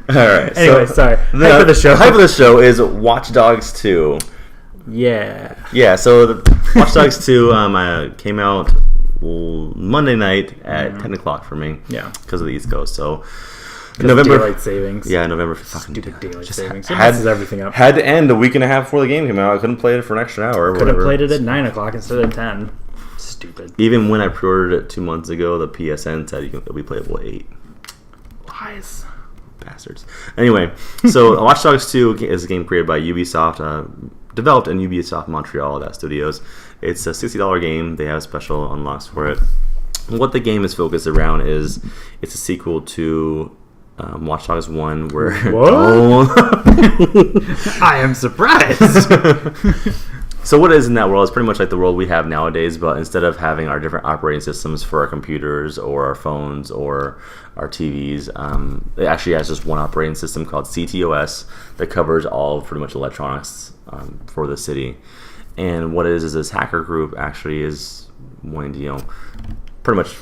All right. Anyway, sorry. Hype of the show. Hype of the show is Watch Dogs 2. Yeah. Yeah. So Watch Dogs 2 came out Monday night at 10 o'clock for me. Yeah. Because of the East Coast. So November daylight savings. Yeah, November. Fucking stupid daylight savings. It messes everything up. Had to end a week and a half before the game came out. I couldn't play it for an extra hour. Could have played it at 9 o'clock instead of 10. Stupid. Even when I pre-ordered it 2 months ago, the PSN said it'll be playable at 8. Lies. Bastards. Anyway, so Watch Dogs 2 is a game created by Ubisoft, developed in Ubisoft Montreal, that studios. It's a $60 game. They have special unlocks for it. What the game is focused around is it's a sequel to Watch Dogs 1 where... What? I am surprised. So what it is in that world is pretty much like the world we have nowadays, but instead of having our different operating systems for our computers or our phones or our TVs, it actually has just one operating system called CTOS that covers all pretty much electronics for the city. And what it is this hacker group actually is wanting to, pretty much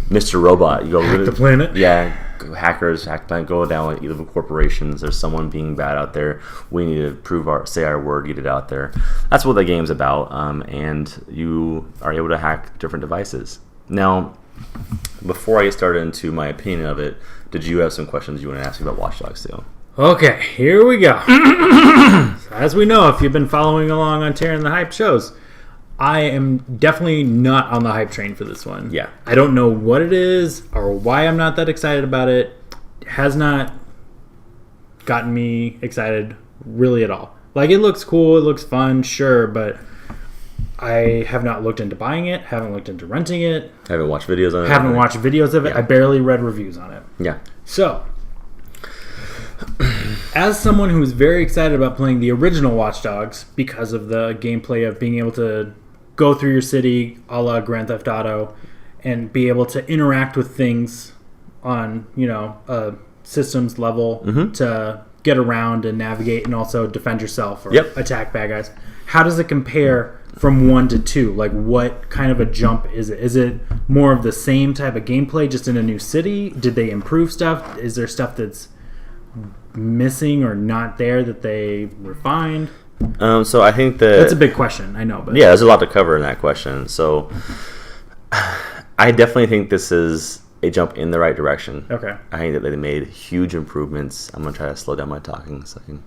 Mr. Robot. You go hack the planet? Yeah. Hackers hack the planet, go down with evil corporations. There's someone being bad out there. We need to say our word, get it out there. That's what the game's about. And you are able to hack different devices. Now, before I get started into my opinion of it, did you have some questions you want to ask me about Watch Dogs 2? Okay, here we go. As we know, if you've been following along on TarynTheHype shows, I am definitely not on the hype train for this one. Yeah. I don't know what it is or why I'm not that excited about it. It has not gotten me excited really at all. Like, it looks cool, it looks fun, sure, but I have not looked into buying it, haven't looked into renting it. Haven't watched videos on it? Haven't watched videos of it. Yeah. I barely read reviews on it. Yeah. So, as someone who's very excited about playing the original Watch Dogs because of the gameplay of being able to go through your city a la Grand Theft Auto and be able to interact with things on, a systems level to get around and navigate and also defend yourself or attack bad guys. How does it compare from 1 to 2? Like, what kind of a jump is it? Is it more of the same type of gameplay just in a new city? Did they improve stuff? Is there stuff that's missing or not there that they refined? So I think that's a big question. I know, but yeah, there's a lot to cover in that question. So I definitely think this is a jump in the right direction. Okay. I think that they made huge improvements. I'm gonna try to slow down my talking so I can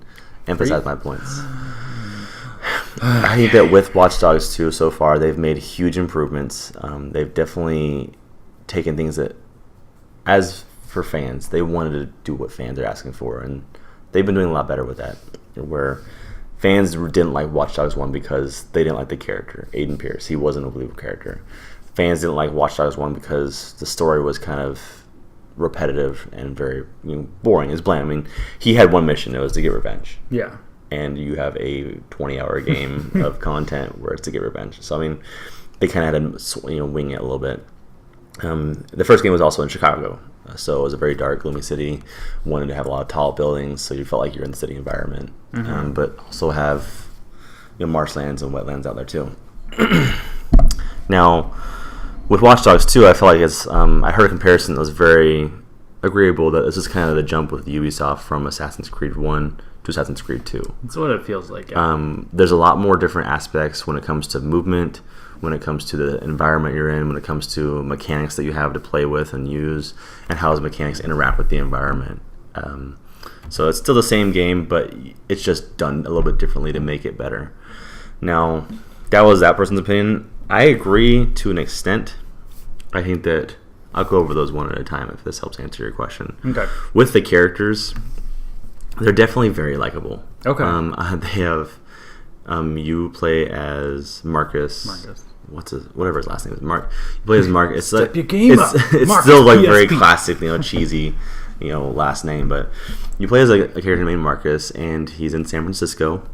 emphasize my points. I think that with Watch Dogs 2 so far, they've made huge improvements. They've definitely taken things that, as for fans, they wanted to do what fans are asking for, and they've been doing a lot better with that. Where fans didn't like Watch Dogs 1 because they didn't like the character, Aiden Pierce. He wasn't a believable character. Fans didn't like Watch Dogs 1 because the story was kind of repetitive and very boring. It's bland. I mean, he had one mission. It was to get revenge. Yeah. And you have a 20-hour game of content where it's to get revenge. So, I mean, they kind of had to wing it a little bit. The first game was also in Chicago. So it was a very dark, gloomy city. Wanted to have a lot of tall buildings, so you felt like you're in the city environment. But also have marshlands and wetlands out there too. Now, with Watch Dogs 2, I feel like it's. I heard a comparison that was very agreeable. That this is kind of the jump with Ubisoft from Assassin's Creed 1 to Assassin's Creed 2. That's what it feels like. Yeah. There's a lot more different aspects when it comes to movement, when it comes to the environment you're in, when it comes to mechanics that you have to play with and use, and how those mechanics interact with the environment. So it's still the same game, but it's just done a little bit differently to make it better. Now, that was that person's opinion. I agree to an extent. I think that I'll go over those one at a time if this helps answer your question. Okay. With the characters, they're definitely very likable. Okay. They have you play as Marcus. Whatever his last name is. Mark. You play as Mark. It's Step your game up. It's Marcus still like PSP. very classic, cheesy, last name. But you play as a character named Marcus, and he's in San Francisco.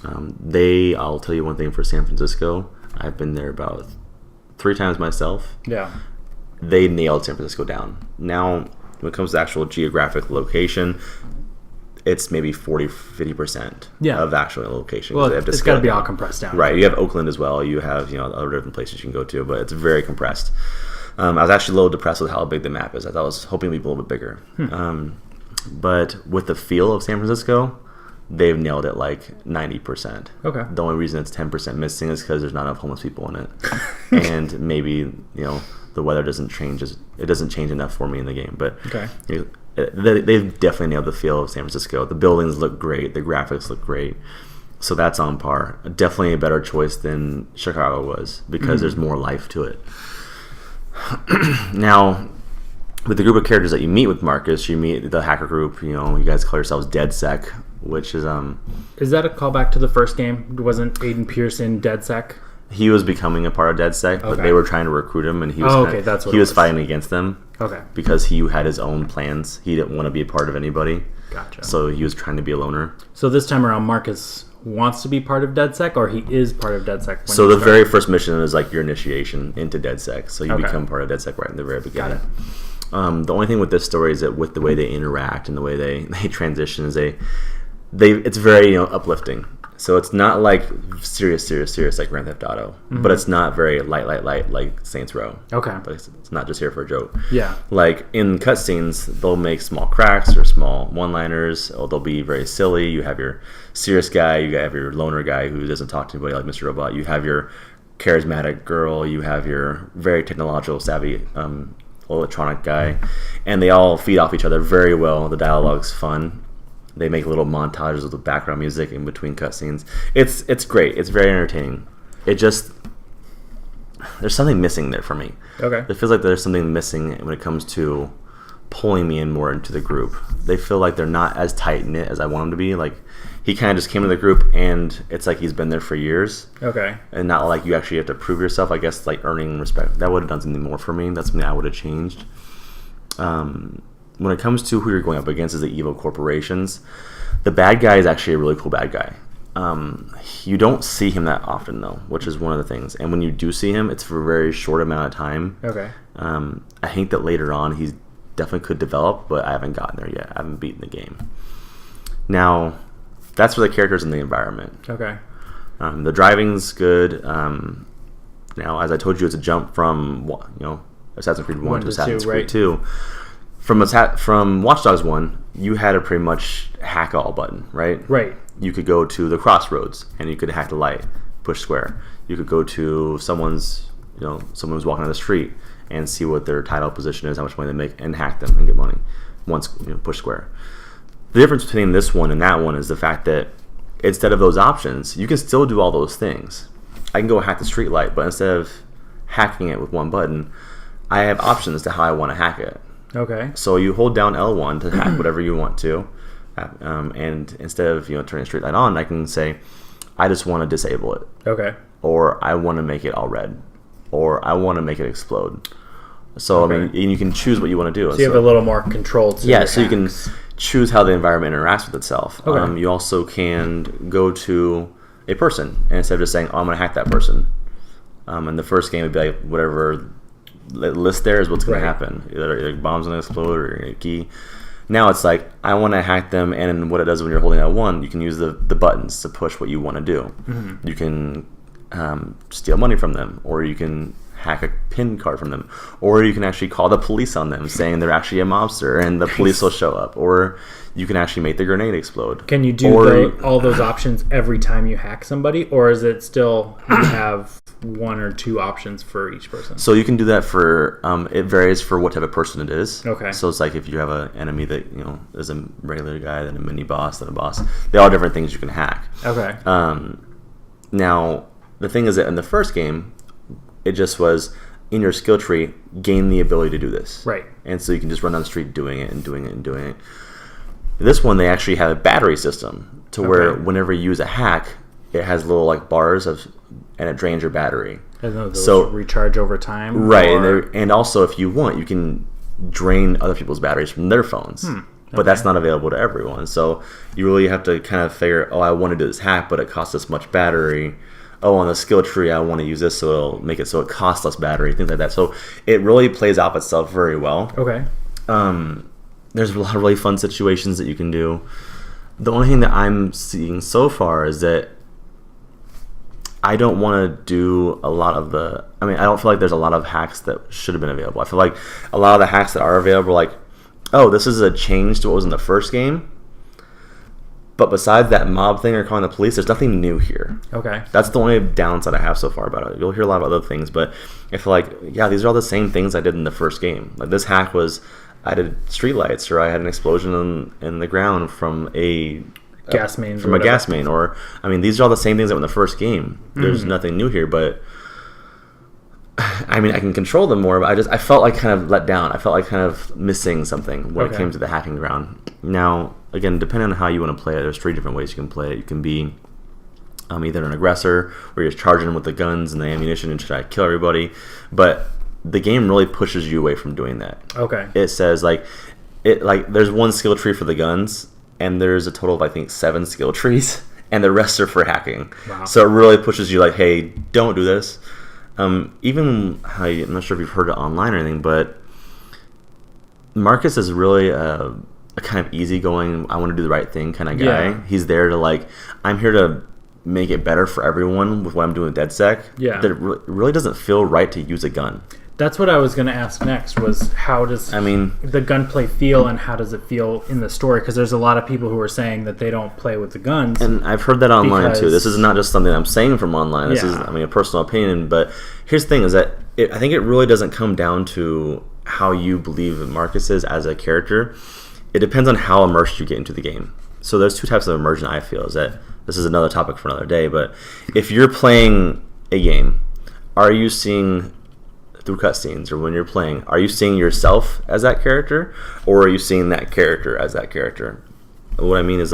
I'll tell you one thing for San Francisco. I've been there about 3 times myself. Yeah. They nailed San Francisco down. Now, when it comes to actual geographic location, it's maybe 40-50% of actual location. Well, it's got to be all compressed down. Right. You have Oakland as well. You have other different places you can go to, but it's very compressed. I was actually a little depressed with how big the map is. I was hoping it'd be a little bit bigger. But with the feel of San Francisco, they've nailed it like 90%. Okay. The only reason it's 10% missing is because there's not enough homeless people in it. And maybe, the weather doesn't change. It doesn't change enough for me in the game. But okay. They've definitely nailed the feel of San Francisco. The buildings look great. The graphics look great. So that's on par. Definitely a better choice than Chicago was because there's more life to it. Now, with the group of characters that you meet with Marcus, you meet the hacker group. You guys call yourselves DeadSec, which is Is that a callback to the first game? Wasn't Aiden Pearson DeadSec? He was becoming a part of DeadSec, but they were trying to recruit him, and he was he was fighting against them. Okay. Because he had his own plans. He didn't want to be a part of anybody. Gotcha. So he was trying to be a loner. So this time around, Marcus wants to be part of DeadSec, or he is part of DeadSec? So the very first mission is like your initiation into DeadSec. So you become part of DeadSec right in the very beginning. Got it. The only thing with this story is that with the way they interact and the way they transition is it's very uplifting. So it's not like serious like Grand Theft Auto, but it's not very light like Saints Row. Okay. But it's not just here for a joke. Yeah. Like in cutscenes, they'll make small cracks or small one-liners, or they'll be very silly. You have your serious guy, you have your loner guy who doesn't talk to anybody like Mr. Robot. You have your charismatic girl, you have your very technological savvy electronic guy, and they all feed off each other very well. The dialogue's fun. They make little montages of the background music in between cutscenes. It's great. It's very entertaining. There's something missing there for me. Okay. It feels like there's something missing when it comes to pulling me in more into the group. They feel like they're not as tight-knit as I want them to be. Like, he kind of just came to the group, and it's like he's been there for years. Okay. And not like you actually have to prove yourself. I guess, like, earning respect. That would have done something more for me. That's something I would have changed. When it comes to who you're going up against is the evil corporations. The bad guy is actually a really cool bad guy. You don't see him that often, though, which is one of the things. And when you do see him, it's for a very short amount of time. Okay. I think that later on he definitely could develop, but I haven't gotten there yet. I haven't beaten the game. Now, that's for the characters and the environment. Okay. The driving's good. Now, as I told you, it's a jump from Assassin's Creed 1 to Assassin's Creed 2. From Watch Dogs 1, you had a pretty much hack all button, right? Right. You could go to the crossroads and you could hack the light, push square. You could go to someone who's walking on the street and see what their title position is, how much money they make, and hack them and get money. Once push square. The difference between this one and that one is the fact that instead of those options, you can still do all those things. I can go hack the street light, but instead of hacking it with one button, I have options to how I want to hack it. Okay. So you hold down L1 to hack whatever you want to, and instead of turning the street light on, I can say, I just want to disable it. Okay. Or I want to make it all red, or I want to make it explode. So Okay. I mean, and you can choose what you want to do. So you have a little more control. To yeah. So you can choose how the environment interacts with itself. Okay. You also can go to a person, and instead of just saying, "Oh, I'm going to hack that person," in the first game, it'd be like whatever list there is what's going to happen. Either bombs going to explode or a key. Now it's like, I want to hack them, and what it does when you're holding L1, you can use the buttons to push what you want to do. Mm-hmm. You can steal money from them, or you can hack a PIN card from them, or you can actually call the police on them saying they're actually a mobster, and the police will show up, or you can actually make the grenade explode. Can you do all those options every time you hack somebody, or is it still you have one or two options for each person? So you can do that for it varies for what type of person it is. Okay. So it's like if you have an enemy that is a regular guy, then a mini boss, then a boss. They all different things you can hack. Okay. Now the thing is that in the first game, it just was in your skill tree, gain the ability to do this. Right. And so you can just run down the street doing it and doing it and doing it. This one, they actually have a battery system to where whenever you use a hack, it has little like bars and it drains your battery. And those recharge over time? Right. And also, if you want, you can drain other people's batteries from their phones. But that's not available to everyone. So you really have to kind of figure, I want to do this hack, but it costs this much battery. On the skill tree, I want to use this, so it'll make it so it costs less battery, things like that. So it really plays off itself very well. Okay. There's a lot of really fun situations that you can do. The only thing that I'm seeing so far is that I don't want to do a lot of I don't feel like there's a lot of hacks that should have been available. I feel like a lot of the hacks that are available, like oh, this is a change to what was in the first game. But besides that mob thing or calling the police, there's nothing new here. Okay. That's the only downside I have so far about it. You'll hear a lot of other things, but I feel like, yeah, these are all the same things I did in the first game. Like this hack was, I did streetlights, or I had an explosion in the ground from a gas main. From a gas main, or I mean, these are all the same things that were in the first game. There's nothing new here, but I mean, I can control them more, but I felt like kind of let down. I felt like kind of missing something when it came to the hacking ground. Now, again, depending on how you want to play it, there's 3 different ways you can play it. You can be either an aggressor, where you're just charging with the guns and the ammunition and try to kill everybody, but the game really pushes you away from doing that. Okay. It says there's 1 skill tree for the guns, and there's a total of I think 7 skill trees, and the rest are for hacking. Wow. So it really pushes you like, hey, don't do this. Even I'm not sure if you've heard it online or anything, but Marcus is really a kind of easygoing, I want to do the right thing kind of guy. Yeah. He's there to I'm here to make it better for everyone with what I'm doing with DedSec. Yeah. That it really doesn't feel right to use a gun. That's what I was going to ask next, was how does the gunplay feel, and how does it feel in the story? Because there's a lot of people who are saying that they don't play with the guns. And I've heard that online too. This is not just something I'm saying from online. This is, a personal opinion. But here's the thing, is that I think it really doesn't come down to how you believe Marcus is as a character. It depends on how immersed you get into the game. So there's 2 types of immersion, I feel. Is that this is another topic for another day. But if you're playing a game, are you seeing through cutscenes, or when you're playing, are you seeing yourself as that character, or are you seeing that character as that character? What I mean is,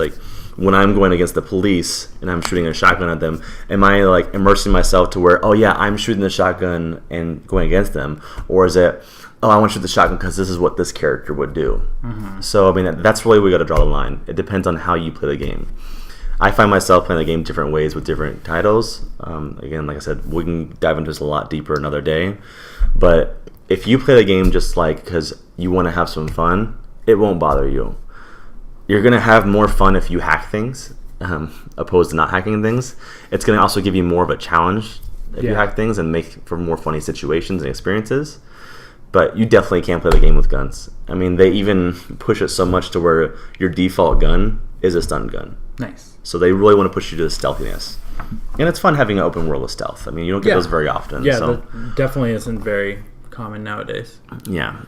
when I'm going against the police and I'm shooting a shotgun at them, am I immersing myself to where, oh yeah, I'm shooting the shotgun and going against them, or is it, oh, I want to shoot the shotgun because this is what this character would do? So that's really where we got to draw the line. It depends on how you play the game. I find myself playing the game different ways with different titles. Again, like I said, we can dive into this a lot deeper another day. But if you play the game just because you want to have some fun, it won't bother you. You're going to have more fun if you hack things, opposed to not hacking things. It's going to also give you more of a challenge if you hack things, and make for more funny situations and experiences. But you definitely can't play the game with guns. I mean, they even push it so much to where your default gun is a stun gun. Nice. So they really want to push you to the stealthiness. And it's fun having an open world of stealth. I mean, you don't get those very often. Yeah, that definitely isn't very common nowadays. Yeah.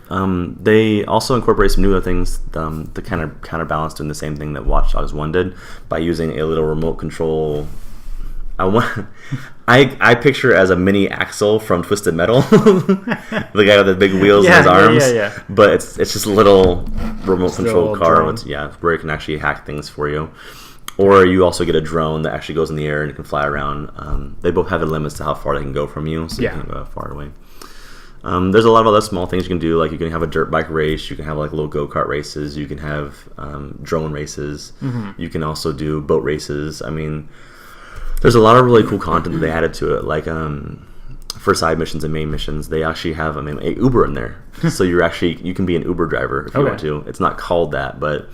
They also incorporate some newer things to kind of counterbalance doing the same thing that Watch Dogs 1 did by using a little remote control. I picture it as a mini Axel from Twisted Metal, the guy with the big wheels in his arms. Yeah. But it's just a little remote control car where it can actually hack things for you. Or you also get a drone that actually goes in the air and can fly around. They both have limits to how far they can go from you, so you can go far away. There's a lot of other small things you can do, like you can have a dirt bike race, you can have little go-kart races, you can have drone races, you can also do boat races. I mean, there's a lot of really cool content that they added to it, for side missions and main missions, they actually have a Uber in there. So you can be an Uber driver if you want to. It's not called that, but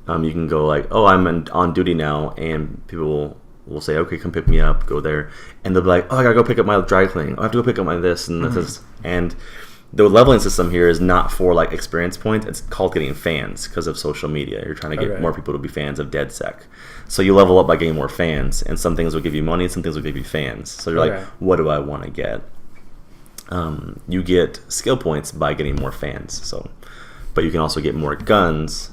you can go oh, I'm on duty now, and people will say, okay, come pick me up, go there, and they'll be like, oh, I gotta go pick up my dry cleaning, I have to go pick up my this and this, and the leveling system here is not for experience points. It's called getting fans because of social media. You're trying to get more people to be fans of DedSec. So you level up by getting more fans, and some things will give you money, some things will give you fans. So you're what do I want to get? You get skill points by getting more fans. But you can also get more guns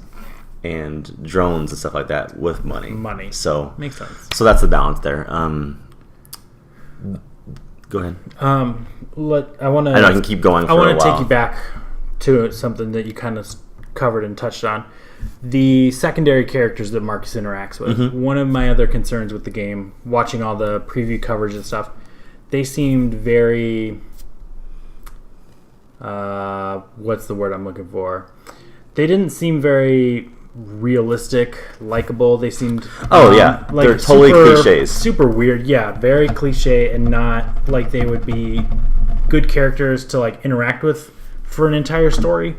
and drones and stuff like that with money. So makes sense. So that's the balance there. Go ahead. I want to. I know I can keep going. I want to take you back to something that you kind of covered and touched on. The secondary characters that Marcus interacts with. One of my other concerns with the game, watching all the preview coverage and stuff, they seemed very. What's the word I'm looking for? They didn't seem very realistic, likable. They seemed they're totally cliches, super weird. Very cliche, and not like they would be good characters to interact with for an entire story.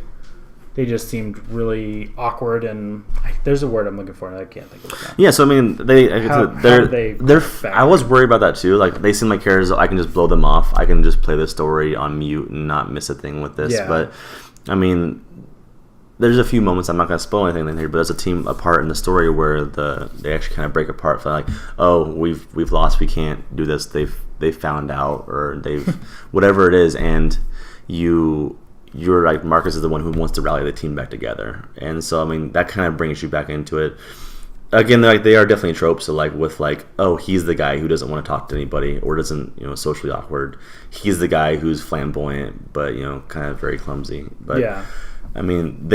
They just seemed really awkward, and there's a word I'm looking for and I can't think of it now. Yeah, so I mean, they're I was worried about that too. They seem like characters I can just blow them off. I can just play the story on mute and not miss a thing with this. But I mean, there's a few moments, I'm not going to spoil anything in here, but there's a part in the story where they actually kind of break apart for like, oh, we've lost, we can't do this, they've found out, or they've whatever it is, and you're like, Marcus is the one who wants to rally the team back together. And so I mean, that kind of brings you back into it. Again, like, they are definitely tropes. So like with like, oh, he's the guy who doesn't want to talk to anybody or doesn't, socially awkward. He's the guy who's flamboyant but kind of very clumsy. But yeah, I mean,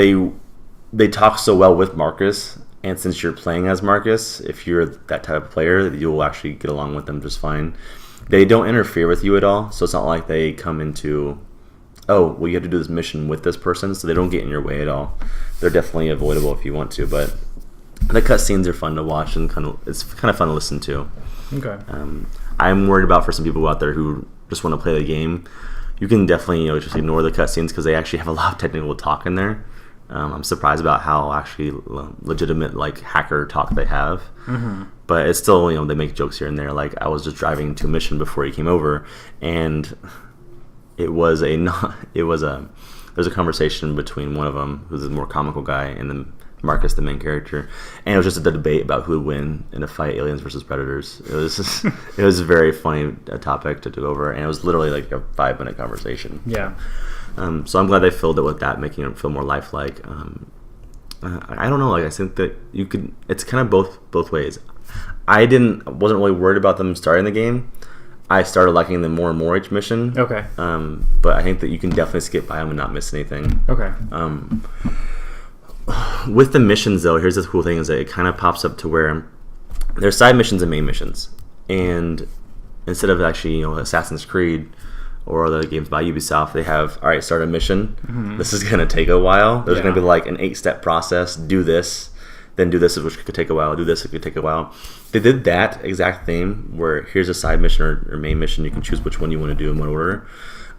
they talk so well with Marcus, and since you're playing as Marcus, if you're that type of player, you'll actually get along with them just fine. They don't interfere with you at all, so it's not like they come into, oh, well, you have to do this mission with this person, so they don't get in your way at all. They're definitely avoidable if you want to, but the cutscenes are fun to watch, and it's kind of fun to listen to. Okay. I'm worried about for some people out there who just want to play the game. You can definitely just ignore the cutscenes because they actually have a lot of technical talk in there. I'm surprised about how actually legitimate like hacker talk they have. Mm-hmm. But it's still, they make jokes here and there. Like, I was just driving to a mission before he came over, and there's a conversation between one of them, who's a more comical guy, and then Marcus, the main character, and it was just a debate about who would win in a fight, aliens versus predators. It was a very funny topic to go over, and it was literally like a 5-minute conversation. Yeah. So I'm glad they filled it with that, making it feel more lifelike. I don't know, like, I think that you could. It's kind of both ways. I wasn't really worried about them starting the game. I started liking them more and more each mission. Okay. But I think that you can definitely skip by them and not miss anything. Okay. With the missions, though, here's the cool thing: is that it kind of pops up to where there's side missions and main missions, and instead of actually, Assassin's Creed or other games by Ubisoft, they have, all right, start a mission. Mm-hmm. This is gonna take a while. There's gonna be like an 8-step process. Do this, then do this, which could take a while. Do this, it could take a while. They did that exact thing where here's a side mission or main mission. You can choose which one you want to do in what order.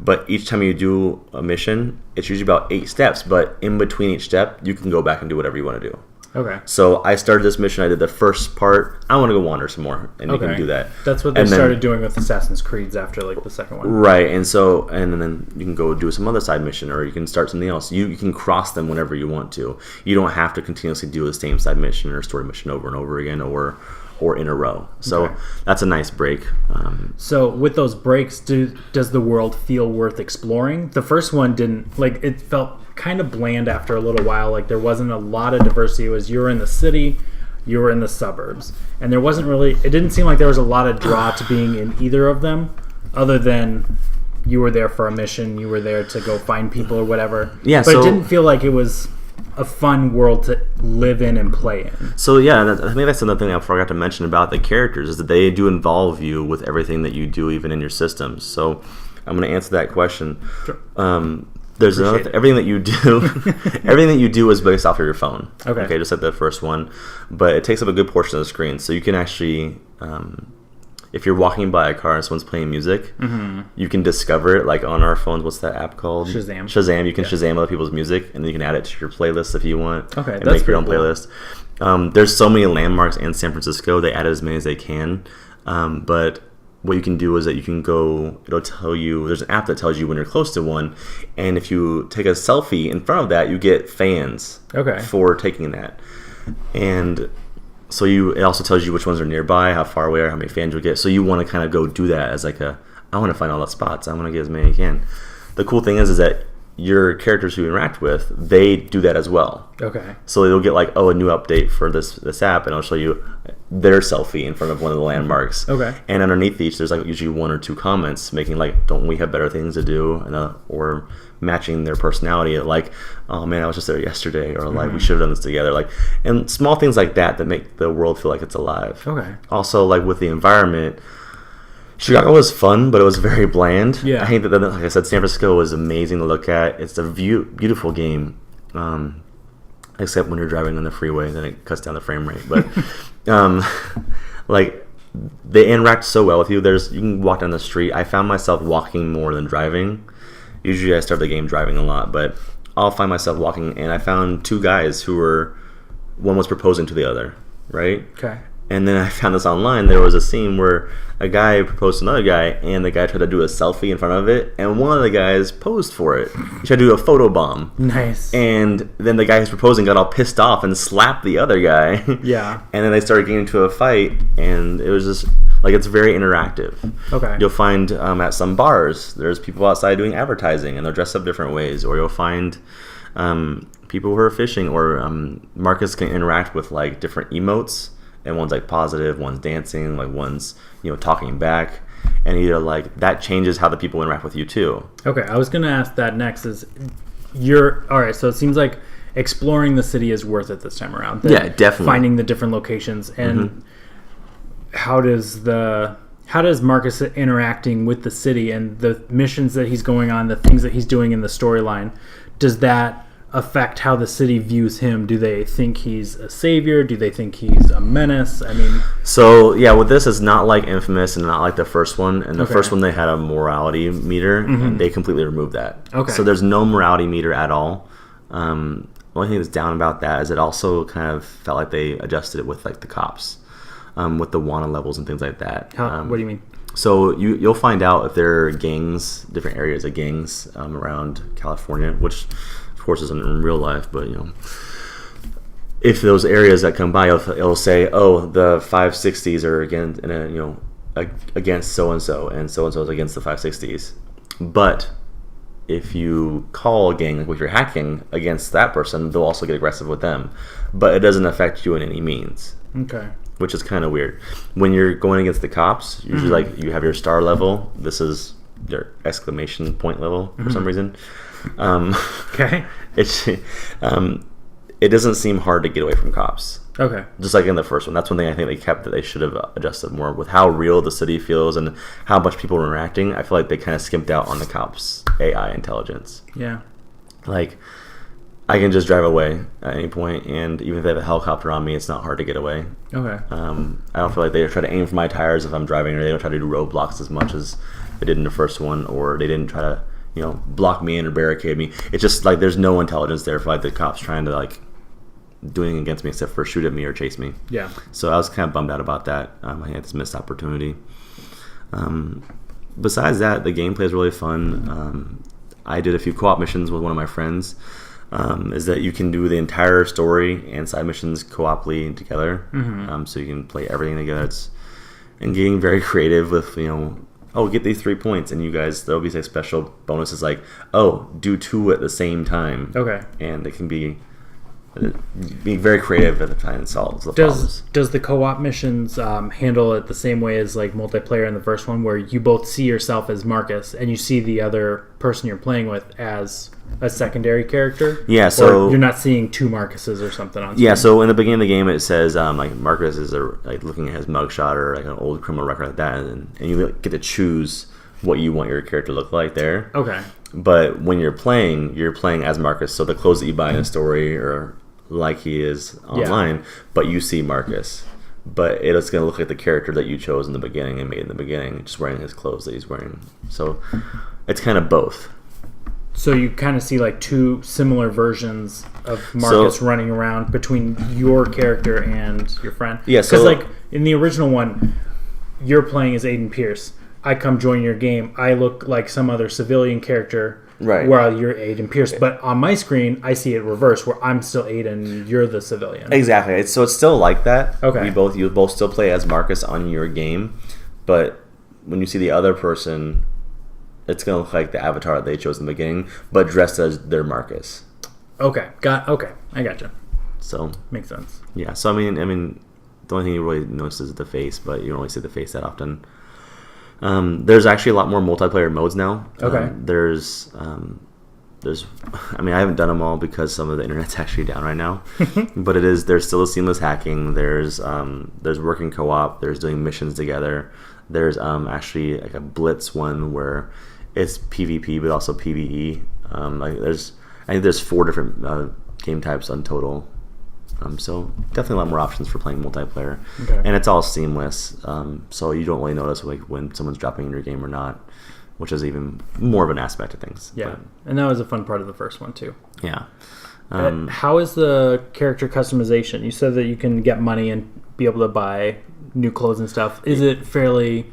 But each time you do a mission, it's usually about 8 steps. But in between each step, you can go back and do whatever you want to do. Okay. So I started this mission. I did the first part. I want to go wander some more, and you can do that. That's what they started doing with Assassin's Creeds after like the second one. Right, and then you can go do some other side mission, or you can start something else. You can cross them whenever you want to. You don't have to continuously do the same side mission or story mission over and over again, or in a row. So that's a nice break. So with those breaks, does the world feel worth exploring? The first one didn't. Like, it felt kind of bland after a little while. Like, there wasn't a lot of diversity. It was, you were in the city, you were in the suburbs, and there wasn't really, it didn't seem like there was a lot of draw to being in either of them, other than you were there for a mission, you were there to go find people or whatever. Yeah, but it didn't feel like it was a fun world to live in and play in. So yeah, I think that's another thing I forgot to mention about the characters, is that they do involve you with everything that you do, even in your systems. So I'm going to answer that question. Sure. There's everything that you do is based off of your phone. Okay, just like the first one, but it takes up a good portion of the screen. So you can actually, if you're walking by a car and someone's playing music, you can discover it. Like on our phones, what's that app called? Shazam. You can Shazam other people's music, and then you can add it to your playlist if you want. Okay, and make your own playlist. There's so many landmarks in San Francisco. They added as many as they can, but what you can do is that you can go, it'll tell you, there's an app that tells you when you're close to one, and if you take a selfie in front of that, you get fans for taking that. And so it also tells you which ones are nearby, how far away, how many fans you'll get. So you want to kind of go do that as like I want to find all the spots, I want to get as many as I can. The cool thing is that your characters who you interact with, they do that as well. Okay. So they'll get like, a new update for this app, and I'll show you their selfie in front of one of the landmarks. Okay. And underneath each, there's like usually 1 or 2 comments making like, don't we have better things to do? And, or matching their personality, like, oh man, I was just there yesterday, or like, we should have done this together. Like, and small things like that make the world feel like it's alive. Okay. Also, like with the environment, Chicago was fun, but it was very bland. Yeah. I think that, like I said, San Francisco was amazing to look at. It's a beautiful game, except when you're driving on the freeway, then it cuts down the frame rate. But like, they interact so well with you. You can walk down the street. I found myself walking more than driving. Usually I start the game driving a lot, but I'll find myself walking, and I found 2 guys one was proposing to the other, right? Okay. And then I found this online. There was a scene where a guy proposed to another guy, and the guy tried to do a selfie in front of it, and one of the guys posed for it. He tried to do a photo bomb. Nice. And then the guy who's proposing got all pissed off and slapped the other guy. Yeah. And then they started getting into a fight, and it was just like, it's very interactive. Okay. You'll find at some bars, there's people outside doing advertising, and they're dressed up different ways. Or you'll find people who are fishing, or Marcus can interact with like different emotes. And one's like positive, one's dancing, like one's talking back, and either like that changes how the people interact with you too. Okay, I was gonna ask that next. All right? So it seems like exploring the city is worth it this time around. Yeah, definitely. Finding the different locations, and how does Marcus interacting with the city and the missions that he's going on, the things that he's doing in the storyline, does that affect how the city views him? Do they think he's a savior? Do they think he's a menace? I mean, so yeah, with this, it's not like Infamous and not like the first one. And the first one, they had a morality meter, and they completely removed that. Okay. So there's no morality meter at all. The only thing that's down about that is it also kind of felt like they adjusted it with like the cops, with the wanted levels and things like that. what do you mean? So you'll find out if there are gangs, different areas of gangs around California, which of course isn't in real life, but if those areas that come by, it'll say, oh, the 560s are against so and so is against the 560s. But if you call a gang, like if you're hacking against that person, they'll also get aggressive with them. But it doesn't affect you in any means. Okay. Which is kind of weird. When you're going against the cops, usually like you have your star level. This is your exclamation point level for some reason. Okay. It doesn't seem hard to get away from cops. Okay. Just like in the first one. That's one thing I think they kept that they should have adjusted more with how real the city feels and how much people are interacting. I feel like they kind of skimped out on the cops' AI intelligence. Yeah. Like, I can just drive away at any point, and even if they have a helicopter on me, it's not hard to get away. Okay. I don't feel like they try to aim for my tires if I'm driving, or they don't try to do roadblocks as much as they did in the first one, or they didn't try to block me in or barricade me. It's just like there's no intelligence there for like the cops trying to like do anything against me except for shoot at me or chase me. Yeah. So I was kind of bummed out about that. I had this missed opportunity. Besides that, the gameplay is really fun. I did a few co-op missions with one of my friends. Is that you can do the entire story and side missions co-oply together. So you can play everything together. And getting very creative with get these 3 points, and you guys, there'll be like special bonuses like, do 2 at the same time. Okay. And it can be very creative at the time and solves the problems. Does the co-op missions handle it the same way as like multiplayer in the first one, where you both see yourself as Marcus and you see the other person you're playing with as a secondary character? Yeah, so or you're not seeing 2 Marcuses or something on screen? Yeah, so in the beginning of the game it says like Marcus is like looking at his mugshot or like an old criminal record like that, and you get to choose what you want your character to look like there. Okay. But when you're playing as Marcus, so the clothes that you buy in a story are like he is online, but you see Marcus. But it's going to look like the character that you chose in the beginning and made in the beginning, just wearing his clothes that he's wearing. So it's kind of both. So you kind of see like 2 similar versions of Marcus running around between your character and your friend. Yeah, because like in the original one, you're playing as Aiden Pierce. I come join your game. I look like some other civilian character, right, while you're Aiden Pierce. But on my screen, I see it reversed, where I'm still Aiden, you're the civilian. Exactly. So it's still like that. Okay. You both still play as Marcus on your game, but when you see the other person, it's going to look like the avatar that they chose in the beginning, but dressed as their Marcus. Okay. I gotcha. So makes sense. Yeah. So I mean, the only thing you really notice is the face, but you don't really see the face that often. There's actually a lot more multiplayer modes now. Okay. There's I haven't done them all because some of the internet's actually down right now. But there's still a seamless hacking. There's working co-op. There's doing missions together. There's actually like a blitz one where it's PvP but also PvE. I think there's 4 different game types on total. So definitely a lot more options for playing multiplayer. Okay. And it's all seamless, so you don't really notice like when someone's dropping in your game or not, which is even more of an aspect of things. Yeah, but, and that was a fun part of the first one too. Yeah. How is the character customization? You said that you can get money and be able to buy new clothes and stuff. Is it fairly...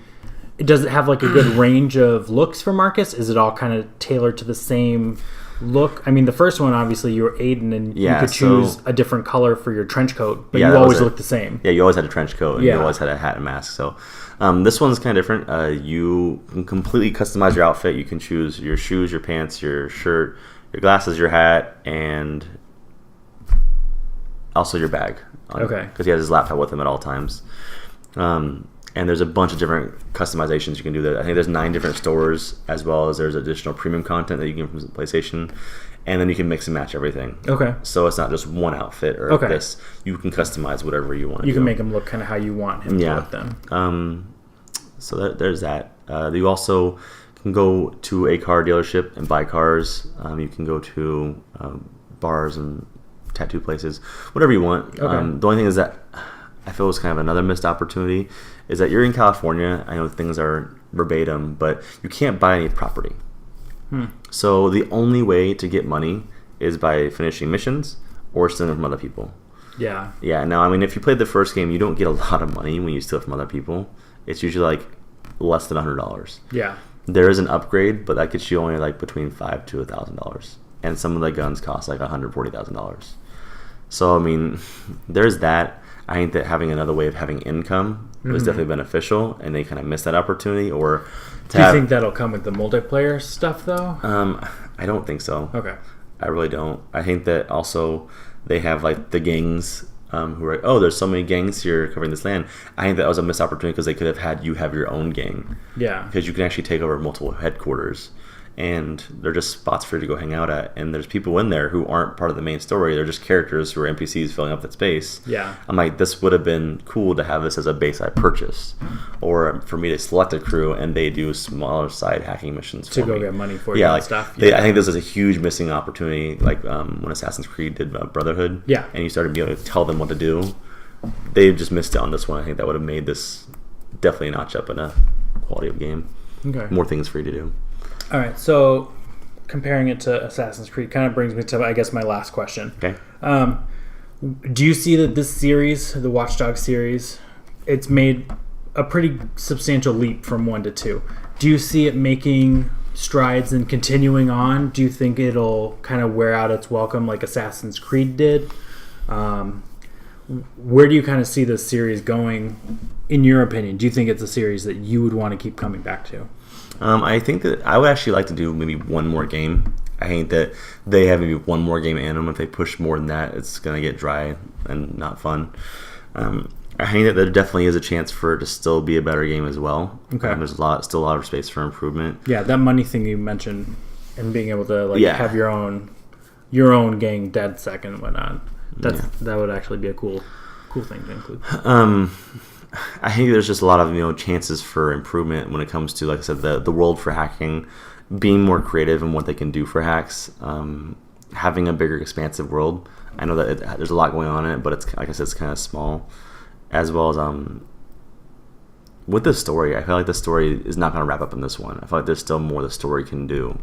Does it have like a good range of looks for Marcus? Is it all kind of tailored to the same look? I mean, the first one, obviously, you were Aiden, and you could choose a different color for your trench coat, but you always looked the same. Yeah, you always had a trench coat, and you always had a hat and mask. So this one's kind of different. You can completely customize your outfit. You can choose your shoes, your pants, your shirt, your glasses, your hat, and also your bag. Okay. Because he has his laptop with him at all times. And there's a bunch of different customizations you can do there. I think there's 9 different stores, as well as there's additional premium content that you can get from PlayStation. And then you can mix and match everything. Okay. So it's not just one outfit or this. You can customize whatever you want to do. You can make him look kind of how you want him to look then. So there's that. You also can go to a car dealership and buy cars. You can go to bars and tattoo places, whatever you want. The only thing is that I feel is kind of another missed opportunity is that you're in California. I know things are verbatim, but you can't buy any property. So the only way to get money is by finishing missions or stealing from other people. Yeah. Yeah. Now, I mean, if you played the first game, you don't get a lot of money when you steal from other people. It's usually like less than $100. Yeah. There is an upgrade, but that gets you only like between $5,000 to $1,000, and some of the guns cost like $140,000. So I mean, there's that. I think that having another way of having income was definitely beneficial, and they kind of missed that opportunity. Or do you think that'll come with the multiplayer stuff, though? I don't think so. Okay. I really don't. I think that also they have like the gangs who are like, oh, there's so many gangs here covering this land. I think that was a missed opportunity because they could have had you have your own gang. Yeah. Because you can actually take over multiple headquarters. And they're just spots for you to go hang out at. And there's people in there who aren't part of the main story. They're just characters who are NPCs filling up that space. Yeah. I'm like, this would have been cool to have this as a base I purchased. Or for me to select a crew and they do smaller side hacking missions to for go me. Get money for you and stuff. I think this is a huge missing opportunity. Like when Assassin's Creed did Brotherhood. Yeah. And you started being able to tell them what to do. They just missed it on this one. I think that would have made this definitely a notch up in a quality of game. Okay. More things for you to do. All right, so comparing it to Assassin's Creed kind of brings me to, I guess, my last question. Okay. Do you see that this series, the Watch Dogs series, it's made a pretty substantial leap from 1 to 2? Do you see it making strides and continuing on? Do you think it'll kind of wear out its welcome like Assassin's Creed did? Where do you kind of see this series going, in your opinion? Do you think it's a series that you would want to keep coming back to? I think that I would actually like to do maybe one more game. I think that they have maybe one more game in them. If they push more than that, it's going to get dry and not fun. I think that there definitely is a chance for it to still be a better game as well. Okay. There's still a lot of space for improvement. Yeah, that money thing you mentioned and being able to have your own gang dead second and whatnot. That would actually be a cool thing to include. I think there's just a lot of chances for improvement when it comes to, like I said, the world for hacking, being more creative in what they can do for hacks, having a bigger, expansive world. I know that there's a lot going on in it, but it's like I said, it's kind of small. As well as with the story, I feel like the story is not going to wrap up in this one. I feel like there's still more the story can do.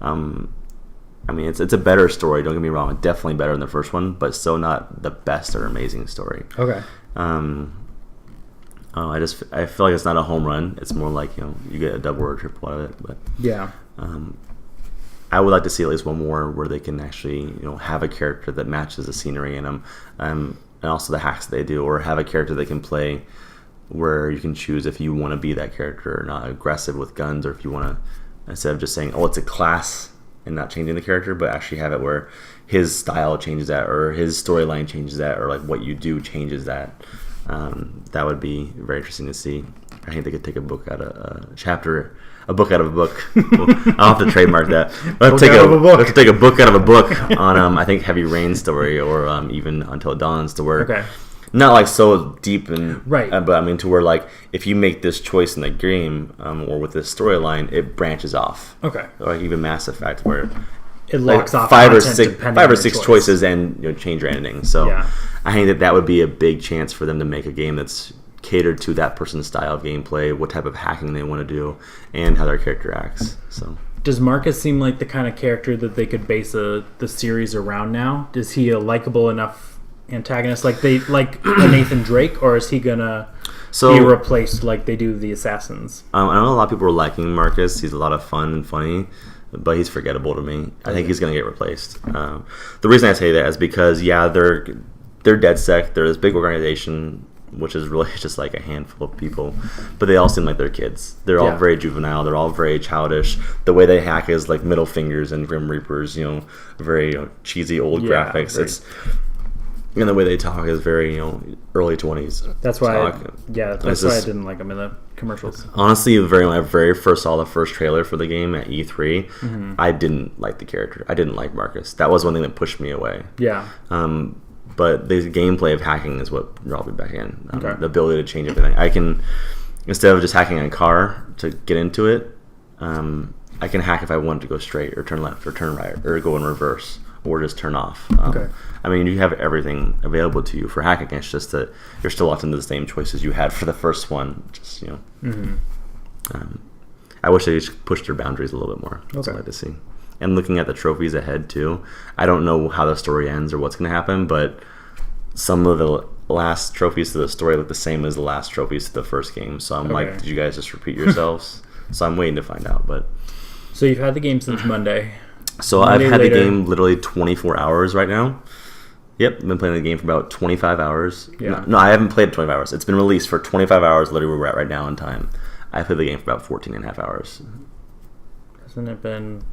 I mean, it's a better story. Don't get me wrong, it's definitely better than the first one, but still not the best or amazing story. Okay. I feel like it's not a home run. It's more like you get a double or a triple out of it. But yeah, I would like to see at least one more where they can actually have a character that matches the scenery in them, and also the hacks they do, or have a character they can play where you can choose if you want to be that character or not aggressive with guns, or if you want to, instead of just saying it's a class and not changing the character, but actually have it where his style changes that, or his storyline changes that, or like what you do changes that. That would be very interesting to see. I think they could take a book out of a book out of a book. I'll have to trademark that. Let's take a book out of a book on I think Heavy Rain story, or even Until Dawn's, to where not like so deep and right, but I mean to where like if you make this choice in the game or with this storyline, it branches off. Okay. Or like even Mass Effect, where it locks off five or six choices and change your ending. So yeah. I think that would be a big chance for them to make a game that's catered to that person's style of gameplay, what type of hacking they want to do, and how their character acts. So does Marcus seem like the kind of character that they could base the series around now? Is he a likable enough antagonist, like a Nathan Drake, or is he gonna be replaced like they do the assassins? I know a lot of people are liking Marcus. He's a lot of fun and funny, but he's forgettable to me. I think he's gonna get replaced. The reason I say that is because they're DedSec. They're this big organization, which is really just like a handful of people, but they all seem like they're kids. They're all very juvenile. They're all very childish. The way they hack is like middle fingers and Grim Reapers, very cheesy old graphics. It's and the way they talk is very early 20s. That's why. That's why I didn't like them in the commercials. Honestly, when I very first saw the first trailer for the game at E3, I didn't like the character. I didn't like Marcus. That was one thing that pushed me away. Yeah. But the gameplay of hacking is what brought me back in. The ability to change everything. I can, instead of just hacking a car to get into it, I can hack if I want to go straight or turn left or turn right or go in reverse or just turn off. I mean, you have everything available to you for hacking. It's just that you're still locked into the same choices you had for the first one. Just I wish they just pushed their boundaries a little bit more. That's what I'd like to see. And looking at the trophies ahead too, I don't know how the story ends or what's going to happen, but some of the last trophies to the story look the same as the last trophies to the first game. So I'm like, did you guys just repeat yourselves? So I'm waiting to find out. But so you've had the game since Monday. So I've had the game literally 24 hours right now. Yep, I've been playing the game for about 25 hours. Yeah. No, I haven't played it 25 hours. It's been released for 25 hours, literally where we're at right now in time. I played the game for about 14 and a half hours. Hasn't it been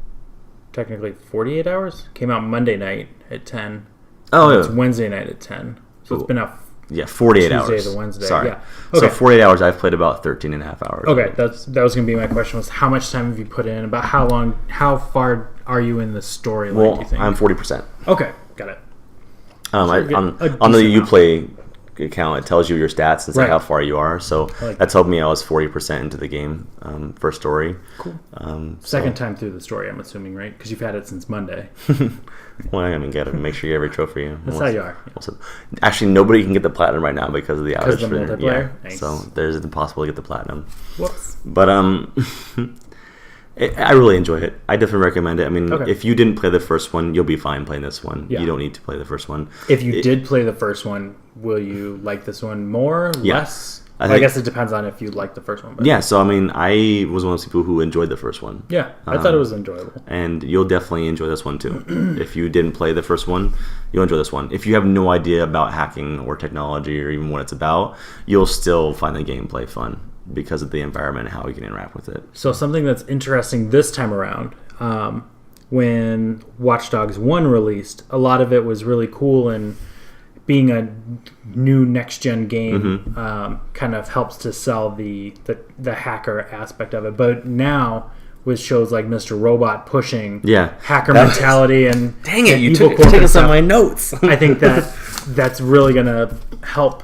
technically 48 hours? Came out Monday night at 10. Oh, yeah. It's Wednesday night at 10. So it's been out 48 hours. Tuesday to Wednesday. Sorry. Yeah. Okay. So 48 hours, I've played about 13 and a half hours. Okay, that was going to be my question, was how much time have you put in? About how far are you in the storyline, do you think? I'm 40%. Okay, got it. On the Uplay account, it tells you your stats and how far you are. So that told me I was 40% into the game for story. Cool. Second time through the story, I'm assuming, right? Because you've had it since Monday. Well, I mean, gotta make sure you have every trophy. That's how you are. Actually, nobody can get the platinum right now because of the outage. Because of the multiplayer? Yeah. Nice. So there's impossible to get the platinum. Whoops. But I really enjoy it. I definitely recommend it. I mean, if you didn't play the first one, you'll be fine playing this one. Yeah. You don't need to play the first one. If you did play the first one, will you like this one more, less? I guess it depends on if you like the first one. But yeah, so I mean, I was one of those people who enjoyed the first one. Yeah, I thought it was enjoyable. And you'll definitely enjoy this one too. If you didn't play the first one, you'll enjoy this one. If you have no idea about hacking or technology or even what it's about, you'll still find the gameplay fun because of the environment and how you can interact with it. So something that's interesting this time around, when Watch Dogs 1 released, a lot of it was really cool, and being a new next-gen game kind of helps to sell the hacker aspect of it. But now, with shows like Mr. Robot pushing hacker mentality and dang it, you took us on my notes. I think that's really going to help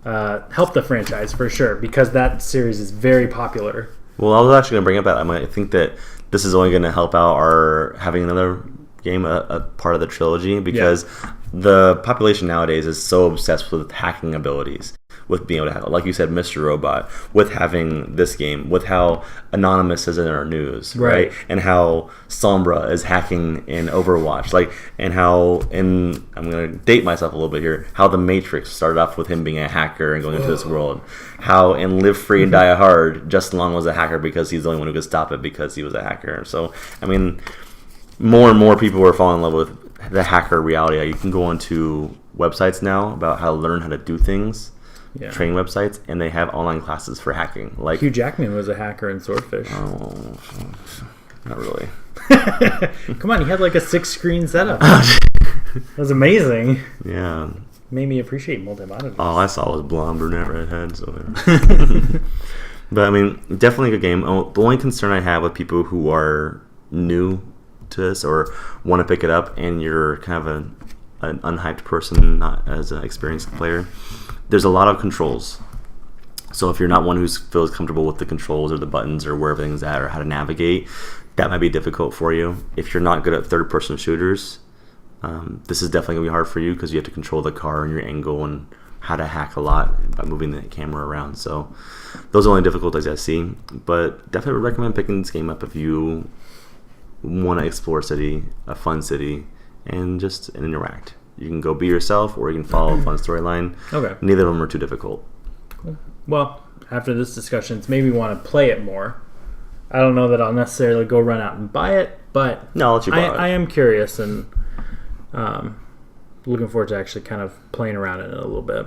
the franchise for sure, because that series is very popular. Well, I was actually going to bring up that. I think that this is only going to help out our having another game a part of the trilogy, because the population nowadays is so obsessed with hacking abilities, with being able to hack, like you said, Mr. Robot, with having this game, with how Anonymous is in our news, right? And how Sombra is hacking in Overwatch, and how I'm going to date myself a little bit here, how The Matrix started off with him being a hacker and going into this world, how in Live Free and Die Hard, Justin Long was a hacker because he's the only one who could stop it because he was a hacker. So, I mean, more and more people are falling in love with the hacker reality. You can go onto websites now about how to learn how to do things, training websites, and they have online classes for hacking. Like Hugh Jackman was a hacker in Swordfish. Oh, not really. Come on, he had like a 6-screen setup. That was amazing. Yeah. Made me appreciate multi-monitors. All I saw was blonde, brunette, redhead. So, but I mean, definitely a good game. The only concern I have with people who are new to this or want to pick it up, and you're kind of an unhyped person, not as an experienced player, there's a lot of controls. So if you're not one who feels comfortable with the controls or the buttons or where everything's at or how to navigate, that might be difficult for you. If you're not good at third-person shooters, this is definitely going to be hard for you, because you have to control the car and your angle and how to hack a lot by moving the camera around. So those are the only difficulties I see, but definitely would recommend picking this game up if you want to explore a city, a fun city, and just interact. You can go be yourself, or you can follow a fun storyline. Okay. Neither of them are too difficult. Well, after this discussion, it's made me want to play it more. I don't know that I'll necessarily go run out and buy it, but No, I'll let you borrow I it. am curious and looking forward to actually kind of playing around in it a little bit.